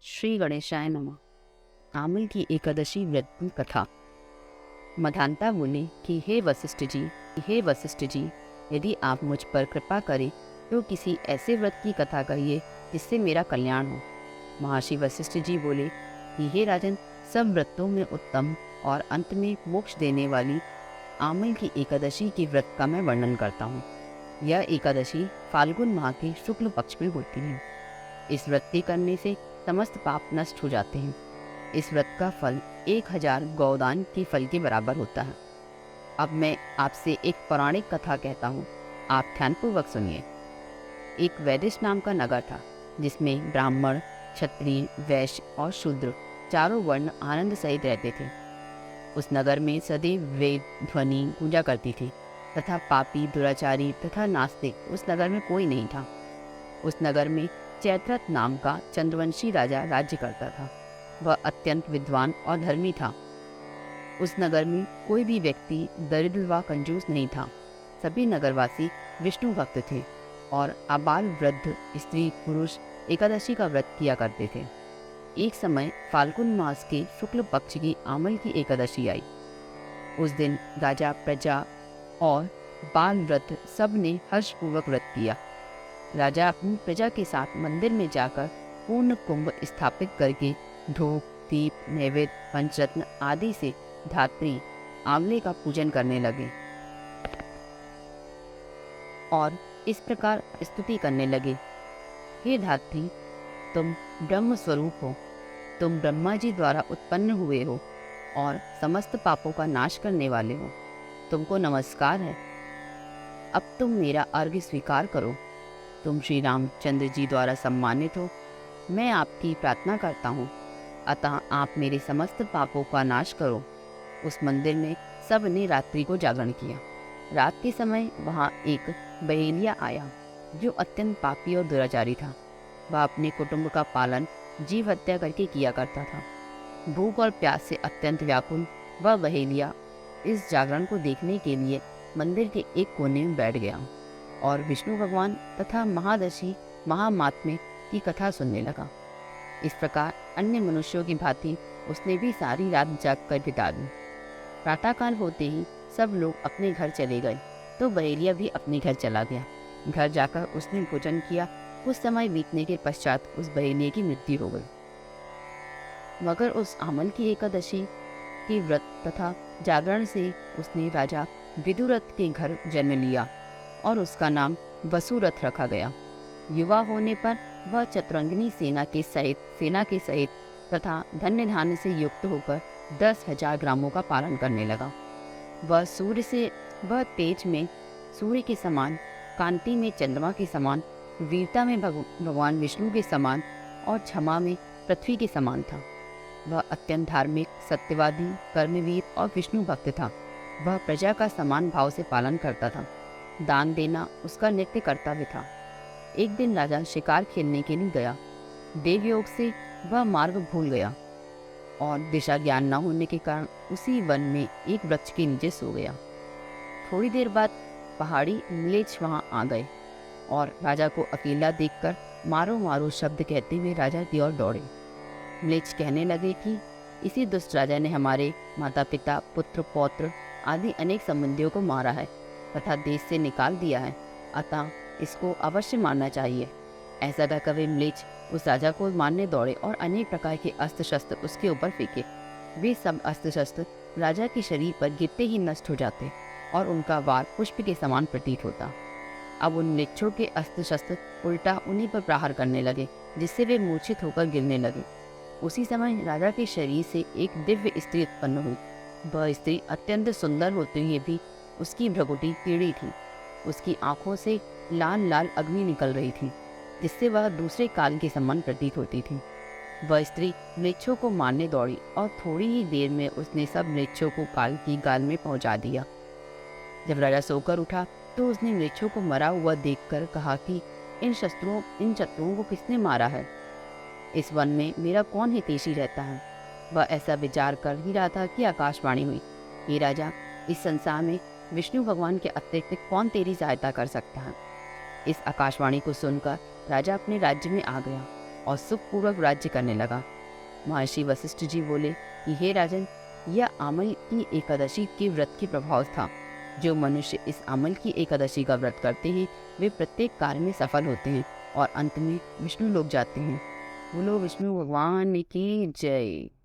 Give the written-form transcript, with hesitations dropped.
श्री गणेशाय नमः। आमल की एकादशी व्रत की कथा। मधानता बोले कि हे वशिष्ठ जी, यदि आप मुझ पर कृपा करें तो किसी ऐसे व्रत की कथा कहिए जिससे मेरा कल्याण हो। महर्षि वशिष्ठ जी बोले कि हे राजन, सब व्रतों में उत्तम और अंत में मोक्ष देने वाली आमल की एकादशी के व्रत का मैं वर्णन करता हूँ। यह एकादशी फाल्गुन माह के शुक्ल पक्ष में होती है। इस व्रत के करने से समस्त पाप नष्ट हो जाते हैं। इस व्रत का फल 1000 गौदान के फल के बराबर होता है। अब मैं आपसे एक पौराणिक कथा कहता हूँ, आप ध्यानपूर्वक सुनिए। एक वैदिश नाम का नगर था जिसमें ब्राह्मण, क्षत्रिय, वैश्य और शूद्र चारों वर्ण आनंद सहित रहते थे। उस नगर में सदैव वेद ध्वनि गूंजा करती थी तथा पापी, दुराचारी तथा नास्तिक उस नगर में कोई नहीं था। उस नगर में चैत्रथ नाम का चंद्रवंशी राजा राज्य करता था। वह अत्यंत विद्वान और धर्मी था। उस नगर में कोई भी व्यक्ति दरिद्र व कंजूस नहीं था। सभी नगरवासी विष्णु भक्त थे और आबाल वृद्ध स्त्री पुरुष एकादशी का व्रत किया करते थे। एक समय फाल्गुन मास के शुक्ल पक्ष की आमल की एकादशी आई। उस दिन राजा, प्रजा और बाल व्रत सब ने हर्षपूर्वक व्रत किया। राजा अपनी प्रजा के साथ मंदिर में जाकर पूर्ण कुंभ स्थापित करके धूप, दीप, नैवेद्य, पंचरत्न आदि से धात्री आंवले का पूजन करने लगे और इस प्रकार स्तुति करने लगे। हे धात्री, तुम ब्रह्म स्वरूप हो, तुम ब्रह्मा जी द्वारा उत्पन्न हुए हो और समस्त पापों का नाश करने वाले हो। तुमको नमस्कार है। अब तुम मेरा अर्घ्य स्वीकार करो। तुम श्री रामचंद्र जी द्वारा सम्मानित हो। मैं आपकी प्रार्थना करता हूँ, अतः आप मेरे समस्त पापों का नाश करो। उस मंदिर में सब ने रात्रि को जागरण किया। रात के समय वहाँ एक बहेलिया आया जो अत्यंत पापी और दुराचारी था। वह अपने कुटुंब का पालन जीव हत्या करके किया करता था। भूख और प्यास से अत्यंत व्याकुल वह बहेलिया इस जागरण को देखने के लिए मंदिर के एक कोने में बैठ गया और विष्णु भगवान तथा महादशी महामात्म्य की कथा सुनने लगा। इस प्रकार अन्य मनुष्यों की भांति उसने भी सारी रात जागकर बिता दी। प्रातःकाल होते ही सब लोग अपने घर चले गए तो बहेलिया भी अपने घर चला गया। घर जाकर उसने भोजन किया। कुछ समय बीतने के पश्चात उस बहेलिये की मृत्यु हो गई। मगर उस आमल की एकादशी के व्रत तथा जागरण से उसने राजा विदुरथ के घर जन्म लिया और उसका नाम वसुरथ रखा गया। युवा होने पर वह चतुरंगिनी सेना के सहित तथा धन्य धान्य से युक्त होकर 10,000 ग्रामों का पालन करने लगा। वह तेज में सूर्य के समान, कांति में चंद्रमा के समान, वीरता में भगवान विष्णु के समान और क्षमा में पृथ्वी के समान था। वह अत्यंत धार्मिक, सत्यवादी, कर्मवीर और विष्णु भक्त था। वह प्रजा का समान भाव से पालन करता था। दान देना उसका नित्य कर्तव्य था। एक दिन राजा शिकार खेलने के लिए गया। देव योग से वह मार्ग भूल गया और दिशा ज्ञान न होने के कारण उसी वन में एक वृक्ष के नीचे सो गया। थोड़ी देर बाद पहाड़ी म्लेच्छ वहां आ गए और राजा को अकेला देखकर मारो मारो शब्द कहते हुए राजा की ओर दौड़े। म्लेच्छ कहने लगे कि इसी दुष्ट राजा ने हमारे माता पिता, पुत्र पौत्र आदि अनेक संबंधियों को मारा है तथा देश से निकाल दिया है, अतः इसको अवश्य मारना चाहिए। ऐसा कहकर वे म्लेच्छ उस राजा को मारने दौड़े और अनेक प्रकार के अस्त्र शस्त्र उसके ऊपर फेंके। वे सब अस्त्र शस्त्र राजा के शरीर पर गिरते ही नष्ट हो जाते और उनका वार पुष्प के समान प्रतीत होता। अब उन म्लेच्छों के अस्त्र शस्त्र उल्टा उन्हीं पर प्रहार करने लगे, जिससे वे मूर्छित होकर गिरने लगे। उसी समय राजा के शरीर से एक दिव्य स्त्री उत्पन्न हुई। वह स्त्री अत्यंत सुंदर होते हुए भी उसकी भ्रुकुटी टेढ़ी थी। उसकी आंखों से लाल लाल अग्नि निकल रही थी, जिससे वह दूसरे काल के समान प्रतीत होती थी। वह स्त्री म्लेच्छों को मारने दौड़ी और थोड़ी ही देर में उसने सब म्लेच्छों को काल की गाल में पहुंचा दिया। जब राजा सोकर उठा तो उसने म्लेच्छों को मरा हुआ देखकर कहा कि इन शत्रुओं को किसने मारा है? इस वन में मेरा कौन हितैषी रहता है? वह ऐसा विचार कर ही रहा था कि आकाशवाणी हुई, हे राजा, इस संसार में विष्णु भगवान के अतिरिक्त कौन तेरी सहायता कर सकता है? इस आकाशवाणी को सुनकर राजा अपने राज्य में आ गया और सुखपूर्वक राज्य करने लगा। महर्षि वशिष्ठ जी बोले कि हे राजन, यह अमल की एकादशी के व्रत के प्रभाव था। जो मनुष्य इस अमल की एकादशी का व्रत करते हैं वे प्रत्येक कार्य में सफल होते हैं और अंत में विष्णु लोक जाते हैं। बोलो विष्णु भगवान की जय।